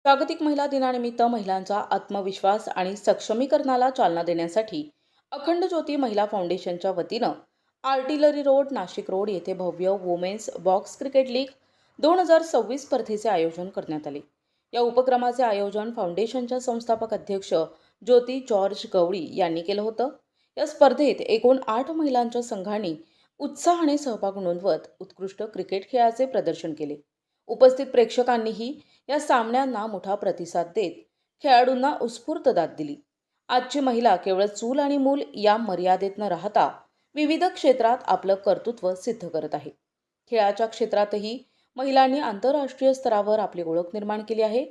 जागतिक महिला दिनानिमित्त महिलांचा आत्मविश्वास आणि सक्षमीकरणाला चालना देण्यासाठी अखंड ज्योती महिला फाउंडेशनच्या वतीनं आर्टिलरी रोड, नाशिक रोड येथे भव्य वुमेन्स बॉक्स क्रिकेट लीग 2026 स्पर्धेचे आयोजन करण्यात आले. या उपक्रमाचे आयोजन फाउंडेशनच्या संस्थापक अध्यक्ष ज्योती जॉर्ज गवळी यांनी केलं होतं. या स्पर्धेत एकूण 8 महिलांच्या संघांनी उत्साहाने सहभाग नोंदवत उत्कृष्ट क्रिकेट खेळाचे प्रदर्शन केले. उपस्थित प्रेक्षकांनीही या सामन्यांना मोठा प्रतिसाद देत खेळाडूंना उत्स्फूर्त दाद दिली. आजची महिला केवळ चूल आणि मूल या मर्यादेत न राहता विविध क्षेत्रात आपलं कर्तृत्व सिद्ध करत आहे. खेळाच्या क्षेत्रातही महिलांनी आंतरराष्ट्रीय स्तरावर आपली ओळख निर्माण केली आहे.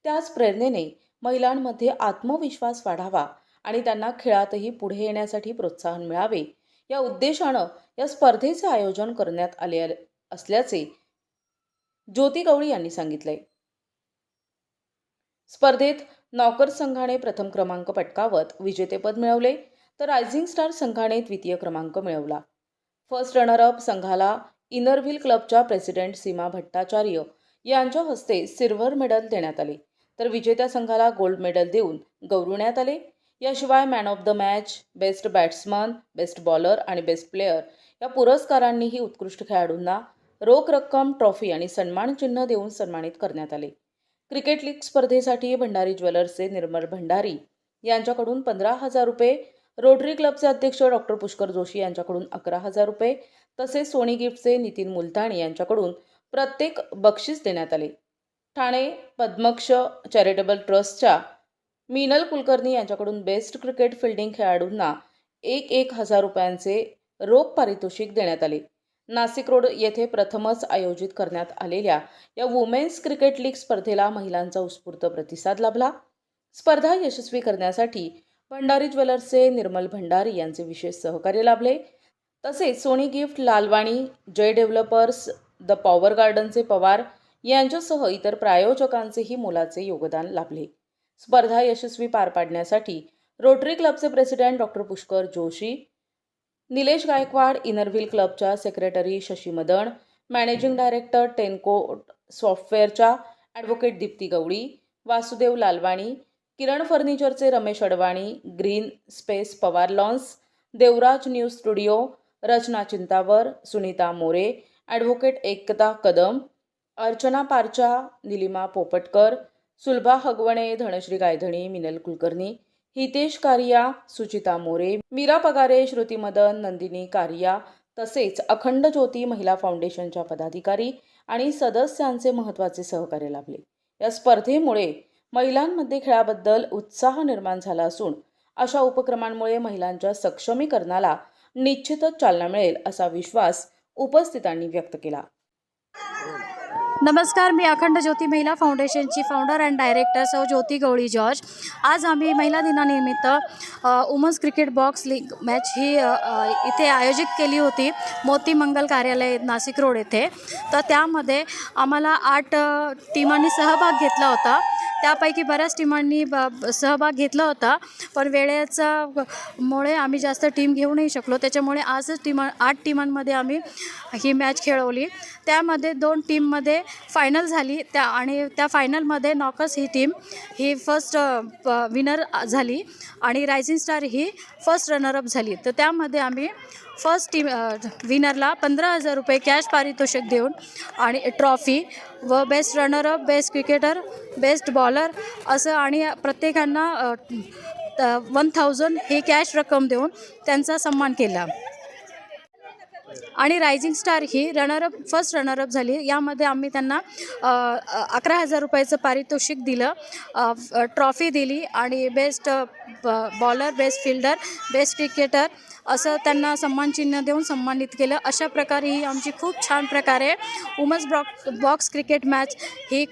त्याच प्रेरणेने महिलांमध्ये आत्मविश्वास वाढावा आणि त्यांना खेळातही पुढे येण्यासाठी प्रोत्साहन मिळावे या उद्देशानं या स्पर्धेचे आयोजन करण्यात आले असल्याचे ज्योती गवळी यांनी सांगितले. स्पर्धेत नॉकर संघाने प्रथम क्रमांक पटकावत विजेतेपद मिळवले, तर रायझिंग स्टार संघाने द्वितीय क्रमांक मिळवला. फर्स्ट रनरअप संघाला इनरव्हिल क्लबच्या प्रेसिडेंट सीमा भट्टाचार्य यांच्या हस्ते सिल्व्हर मेडल देण्यात आले, तर विजेत्या संघाला गोल्ड मेडल देऊन गौरवण्यात आले. याशिवाय man of the match, best batsman, best bowler आणि बेस्ट प्लेयर या पुरस्कारांनीही उत्कृष्ट खेळाडूंना रोख रक्कम, ट्रॉफी आणि सन्मानचिन्ह देऊन सन्मानित करण्यात आले. क्रिकेट लीग स्पर्धेसाठी भंडारी ज्वेलर्सचे निर्मल भंडारी यांच्याकडून 15,000 रुपये, रोटरी क्लबचे अध्यक्ष डॉक्टर पुष्कर जोशी यांच्याकडून 11,000 रुपये, तसेच सोनी गिफ्टचे नितीन मुलताणी यांच्याकडून प्रत्येक बक्षीस देण्यात आले. ठाणे पद्मक्ष चॅरिटेबल ट्रस्टच्या मीनल कुलकर्णी यांच्याकडून बेस्ट क्रिकेट फिल्डिंग खेळाडूंना 1,000 रुपयांचे रोख पारितोषिक देण्यात आले. नाशिक रोड येथे प्रथमच आयोजित करण्यात आलेल्या या वुमेन्स क्रिकेट लीग स्पर्धेला महिलांचा उत्स्फूर्त प्रतिसाद लाभला. स्पर्धा यशस्वी करण्यासाठी भंडारी ज्वेलर्सचे निर्मल भंडारी यांचे विशेष सहकार्य लाभले. तसेच Sony gift, Lalwani, Jai developers, the power गार्डनचे पवार यांच्यासह इतर प्रायोजकांचेही मोलाचे योगदान लाभले. स्पर्धा यशस्वी पार पाडण्यासाठी रोटरी क्लबचे president doctor Pushkar Joshi, Nilesh Gaikwad, inner wheel क्लबच्या secretary Shashi Madan, managing director टेनकोट सॉफ्टवेअरच्या ॲडव्होकेट दीप्ती गवळी, वासुदेव लालवाणी, किरण फर्निचरचे Ramesh Advani, green space Pawar lawns, Devraj news studio, Rachana Chintawar, Sunita More, advocate Ekta Kadam, Archana Parcha, Nilima Popatkar, Sulabha Hagawane, Dhanashree Gaidhani, Minal Kulkarni, Hitesh Kariya, Suchita More, Mira Pagare, Shruti Madan, Nandini कारिया तसेच अखंड ज्योती महिला फाउंडेशनच्या पदाधिकारी आणि सदस्यांचे महत्त्वाचे सहकार्य लाभले. या स्पर्धेमुळे महिलांमध्ये खेळाबद्दल उत्साह निर्माण झाला असून अशा उपक्रमांमुळे महिलांच्या सक्षमीकरणाला निश्चितच चालना मिळेल असा विश्वास उपस्थितांनी व्यक्त केला. नमस्कार, मी अखंड ज्योती महिला फाउंडेशनची फाउंडर अँड डायरेक्टर सौ ज्योती गवळी जॉर्ज. आज आम्ही महिला दिनानिमित्त women's cricket box league match ही इथे आयोजित केली होती, मोती मंगल कार्यालय नाशिक रोड येथे. तर त्यामध्ये आम्हाला 8 टीमांनी सहभाग घेतला होता. त्यापैकी बऱ्याच टीमांनी सहभाग घेतला होता, पण वेळेमुळे आम्ही जास्त टीम घेऊ नाही शकलो. त्याच्यामुळे आजच 8 टीमांमध्ये आम्ही ही मॅच खेळवली. त्यामध्ये 2 टीममध्ये फायनल झाली आणि त्या फायनलमध्ये नॉकर्स ही टीम ही फर्स्ट विनर झाली आणि रायझिंग स्टार ही फर्स्ट रनरअप झाली. तर त्यामध्ये आम्ही फर्स्ट टीम विनरला 15,000 रुपये कॅश पारितोषिक देऊन आणि ट्रॉफी व best runner-up, best cricketer, best bowler असं आणि प्रत्येकांना 1,000 ही कॅश रक्कम देऊन त्यांचा सन्मान केला. आणि रायझिंग स्टार ही फर्स्ट रनरअप झाली. यामध्ये आम्ही त्यांना 11,000 रुपयाचं पारितोषिक दिलं, ट्रॉफी दिली आणि best bowler, best fielder, best cricketer असं त्यांना सन्मानचिन्ह देऊन सन्मानित केलं. अशा प्रकारे ही आमची खूप छान प्रकारे वुमन्स बॉक्स क्रिकेट मॅच ही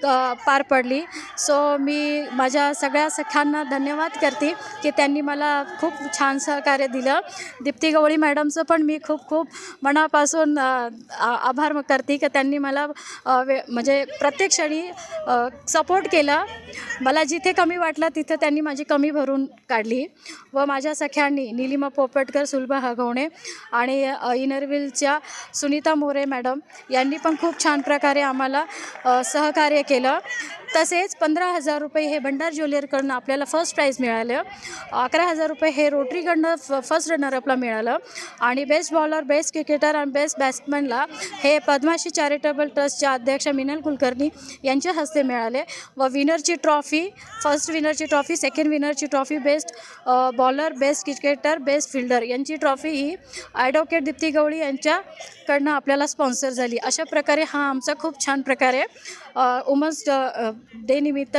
पार पडली. सो मी माझ्या सगळ्या सख्यांना धन्यवाद करते की त्यांनी मला खूप छान सहकार्य दिलं. दीप्ती गवळी मॅडमचं पण मी खूप मनापासून आभार करते की त्यांनी मला म्हणजे प्रत्येक क्षणी सपोर्ट केला. मला जिथे कमी वाटलं तिथे त्यांनी माझी कमी भरून काढली. व माझ्या सख्यांनी निलिमा पोपटकर, सुलभा हगवणे आणि इनरव्हिलच्या सुनीता मोरे मॅडम यांनी पण खूप छान प्रकारे आम्हाला सहकार्य केलं. तसेच 15,000 रुपये हे भंडार ज्वेलरकडनं आपल्याला फर्स्ट प्राईज मिळालं. 11,000 रुपये हे रोटरीकडनं फर्स्ट रनरअपला मिळालं. आणि बेस्ट बॉलर, बेस्ट क्रिकेटर आणि बेस्ट बॅट्समॅनला हे पद्माश्री चॅरिटेबल ट्रस्टच्या अध्यक्ष मिनल कुलकर्णी यांच्या हस्ते मिळाले. व विनरची ट्रॉफी, फर्स्ट विनरची ट्रॉफी, सेकंड विनरची trophy, best bowler, best cricketer, best fielder यांची ट्रॉफी ही ॲडव्होकेट दीप्ती गवळी यांच्याकडनं आपल्याला स्पॉन्सर झाली. अशा प्रकारे हा आमचा खूप छान प्रकारे वुमन्स डे निमित्त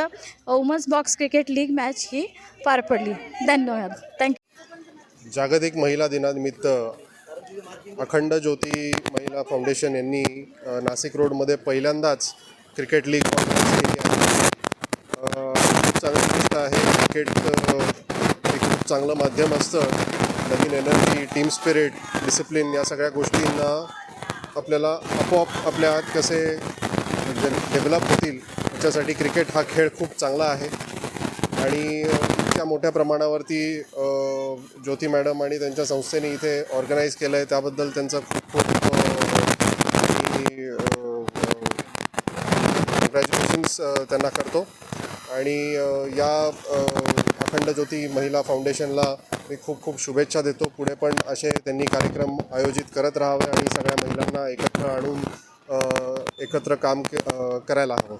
women's box cricket league match ही पार पडली. धन्यवाद. थँक्यू. जागतिक महिला दिनानिमित्त अखंड ज्योती महिला फाउंडेशन यांनी नाशिक रोडमध्ये पहिल्यांदाच क्रिकेट लीग ऑर्गनाईज केली आहे. खूप चांगली गोष्ट आहे. क्रिकेट हे खूप चांगलं माध्यम असतं. नवीन एनर्जी, टीम स्पिरिट, डिसिप्लिन या सगळ्या गोष्टींना आपल्याला आपोआप आपल्या आत कसे डेव्हलप होतील याच्यासाठी क्रिकेट हा खेळ खूप चांगला आहे. आणि इतक्या मोठ्या प्रमाणावरती ज्योती मॅडम आणि त्यांच्या संस्थेने इथे ऑर्गनाईज केलं आहे त्याबद्दल त्यांचं खूप खूप कॉंग्रॅच्युलेशन्स त्यांना करतो. आणि या अखंड ज्योती महिला फाउंडेशनला मी खूप खूप शुभेच्छा देतो. पुढे पण असे त्यांनी कार्यक्रम आयोजित करत राहावे आणि सगळ्या महिलांना एकत्र आणून एकत्र काम करायला हवं.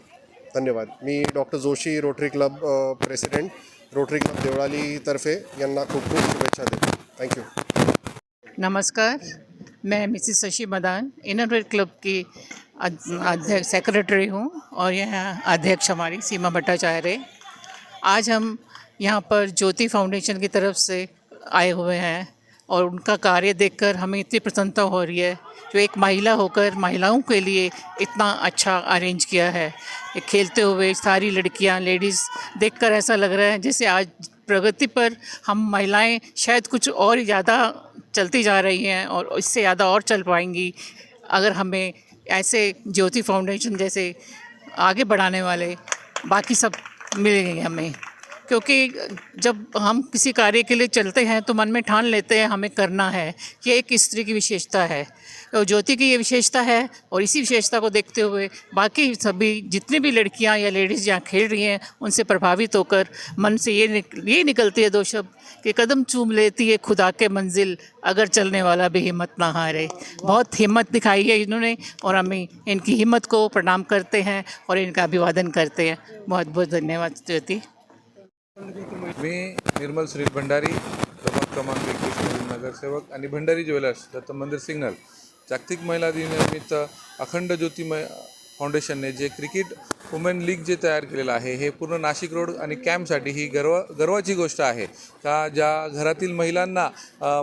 धन्यवाद. मी doctor Joshi, rotary club president, rotary club देवळालीतर्फे यांना खूप खूप शुभेच्छा देतो. Thank you. नमस्कार, मैं missus Shashi Madan inner wheel club की अध्यक्ष सेक्रेटरी हूँ और यहाँ अध्यक्ष हमारी सीमा भट्टाचार्य. आज हम यहाँ पर ज्योति फाउंडेशन की तरफ से आए हुए हैं और उनका कार्य देखकर हमें इतनी प्रसन्नता हो रही है. जो एक महिला होकर महिलाओं के लिए इतना अच्छा अरेंज किया है. ये खेलते हुए सारी लड़कियाँ, लेडीज़ देखकर ऐसा लग रहा है जैसे आज प्रगति पर हम महिलाएं शायद कुछ और ज़्यादा चलती जा रही हैं और इससे ज़्यादा और चल पाएंगी अगर हमें ऐसे ज्योति फाउंडेशन जैसे आगे बढ़ाने वाले बाकी सब मिलेंगे हमें. क्योंकि जब हम किसी कार्य के लिए चलते हैं तो मन में ठान लेते हैं हमें करना है. ये एक स्त्री की विशेषता है और ज्योति की ये विशेषता है. और इसी विशेषता को देखते हुए बाकी सभी जितनी भी लड़कियां या लेडीज़ यहाँ खेल रही हैं उनसे प्रभावित होकर मन से ये निकलती है दो शब्द कि कदम चूम लेती है खुदा के मंजिल, अगर चलने वाला भी हिम्मत ना हारे. बहुत हिम्मत दिखाई है इन्होंने और हम इनकी हिम्मत को प्रणाम करते हैं और इनका अभिवादन करते हैं. बहुत बहुत धन्यवाद ज्योति. मी निर्मल सुनील भंडारी, प्रभाग क्रमांक 21 मधील नगरसेवक आणि भंडारी ज्वेलर्स, दत्त मंदिर सिग्नल. जागतिक महिला दिनानिमित्त अखंड ज्योती फाउंडेशनने जे क्रिकेट वुमेन लीग जे तयार केलेलं आहे हे पूर्ण नाशिक रोड आणि कॅम्पसाठी ही गर्वाची गोष्ट आहे. का ज्या घरातील महिलांना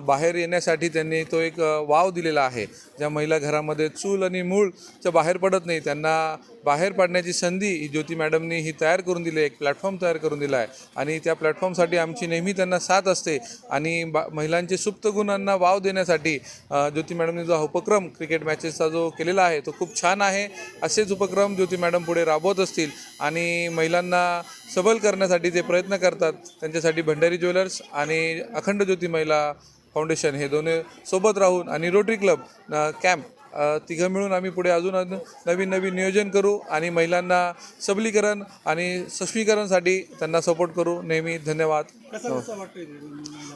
बाहेर येण्यासाठी त्यांनी तो एक वाव दिलेला आहे. ज्या महिला घरामध्ये चूल आणि मूळच्या बाहेर पडत नाही त्यांना बाहेर पडण्याची संधी ही ज्योती मॅडमनी ही तयार करून दिली आहे. एक प्लॅटफॉर्म तयार करून दिला आहे आणि त्या प्लॅटफॉर्मसाठी आमची नेहमी त्यांना साथ असते. आणि महिलांचे सुप्त गुणांना वाव देण्यासाठी ज्योती मॅडमने जो उपक्रम क्रिकेट मॅचेसचा जो केलेला आहे तो खूप छान आहे. असेच उपक्रम ज्योती मॅडम पुढे राबवत असतील आणि महिलांना सबल करण्यासाठी ते प्रयत्न करतात. त्यांच्यासाठी भंडारी ज्वेलर्स आणि अखंड ज्योती महिला फाउंडेशन हे दोन्ही सोबत राहून आणि रोटरी क्लब कॅम्प तिघं मिळून आम्ही पुढे अजून नवीन नियोजन करू आणि महिलांना सबलीकरण आणि सक्षमीकरणासाठी त्यांना सपोर्ट करू. नेहमी धन्यवाद.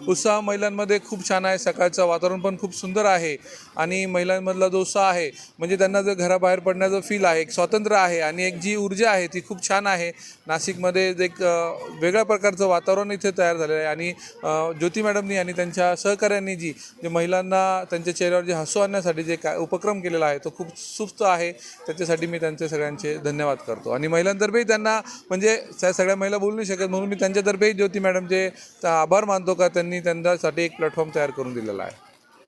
उत्साह महिलांमध्ये खूप छान आहे. सकाळचं वातावरण पण खूप सुंदर आहे आणि महिलांमधला जो उत्साह आहे म्हणजे त्यांना जर घराबाहेर पडण्याचं फील आहे, एक स्वातंत्र्य आहे आणि एक जी ऊर्जा आहे ती खूप छान आहे. नाशिकमध्ये एक वेगळ्या प्रकारचं वातावरण इथे तयार झालेलं आहे आणि ज्योती मॅडमनी आणि त्यांच्या सहकाऱ्यांनी जे महिलांना त्यांच्या चेहऱ्यावर जे हसू आणण्यासाठी जे उपक्रम केलेला आहे तो खूप सुस्त आहे. त्याच्यासाठी मी त्यांचे सगळ्यांचे धन्यवाद करतो आणि महिलांतर्फेही त्यांना म्हणजे सगळ्या महिला बोलू नाही शकत म्हणून मी त्यांच्यातर्फेही ज्योती मॅडमचे आभार मानतो का त्यांनी त्यांच्यासाठी एक प्लॅटफॉर्म तयार करून दिलेला आहे.